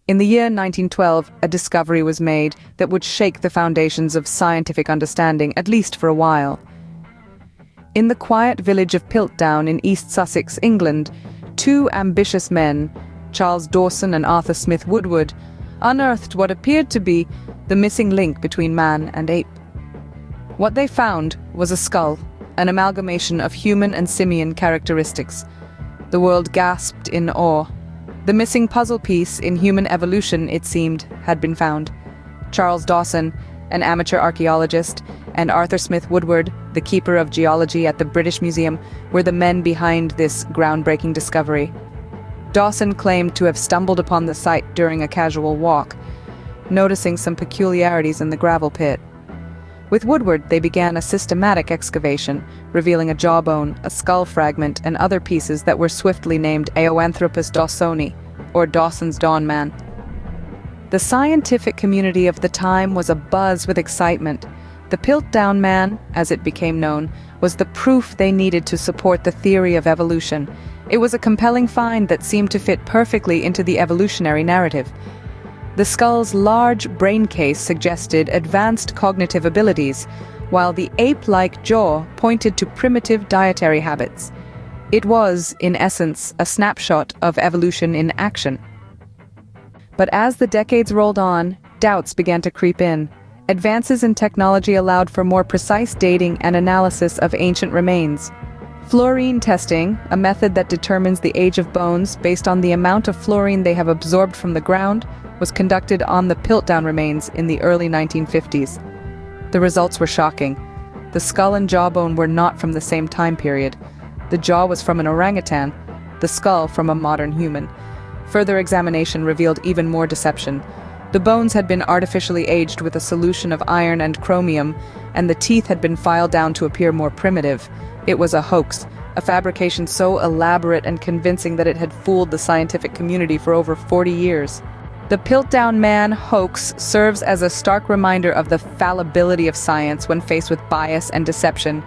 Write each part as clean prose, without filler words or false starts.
In the year 1912, a discovery was made that would shake the foundations of scientific understanding, at least for a while. In the quiet village of Piltdown in East Sussex, England, two ambitious men, Charles Dawson and Arthur Smith Woodward, unearthed what appeared to be the missing link between man and ape. What they found was a skull, an amalgamation of human and simian characteristics. The world gasped in awe. The missing puzzle piece in human evolution, it seemed, had been found. Charles Dawson, an amateur archaeologist, and Arthur Smith Woodward, the keeper of geology at the British Museum, were the men behind this groundbreaking discovery. Dawson claimed to have stumbled upon the site during a casual walk, noticing some peculiarities in the gravel pit. With Woodward, they began a systematic excavation, revealing a jawbone, a skull fragment, and other pieces that were swiftly named Eoanthropus dawsoni, or Dawson's Dawn Man. The scientific community of the time was abuzz with excitement. The Piltdown Man, as it became known, was the proof they needed to support the theory of evolution. It was a compelling find that seemed to fit perfectly into the evolutionary narrative. The skull's large brain case suggested advanced cognitive abilities, while the ape-like jaw pointed to primitive dietary habits. It was, in essence, a snapshot of evolution in action. But as the decades rolled on, doubts began to creep in. Advances in technology allowed for more precise dating and analysis of ancient remains. Fluorine testing, a method that determines the age of bones based on the amount of fluorine they have absorbed from the ground, was conducted on the Piltdown remains in the early 1950s. The results were shocking. The skull and jawbone were not from the same time period. The jaw was from an orangutan, the skull from a modern human. Further examination revealed even more deception. The bones had been artificially aged with a solution of iron and chromium, and the teeth had been filed down to appear more primitive. It was a hoax, a fabrication so elaborate and convincing that it had fooled the scientific community for over 40 years. The Piltdown Man hoax serves as a stark reminder of the fallibility of science when faced with bias and deception.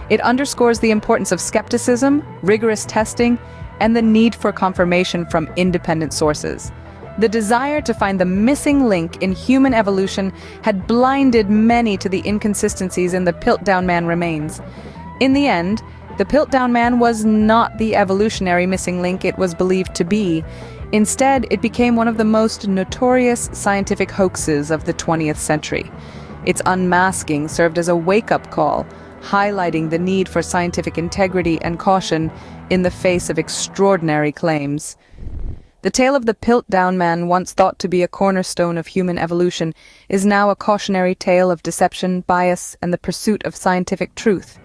It underscores the importance of skepticism, rigorous testing, and the need for confirmation from independent sources. The desire to find the missing link in human evolution had blinded many to the inconsistencies in the Piltdown Man remains. In the end, the Piltdown Man was not the evolutionary missing link it was believed to be. Instead, it became one of the most notorious scientific hoaxes of the 20th century. Its unmasking served as a wake-up call, highlighting the need for scientific integrity and caution in the face of extraordinary claims. The tale of the Piltdown Man, once thought to be a cornerstone of human evolution, is now a cautionary tale of deception, bias, and the pursuit of scientific truth.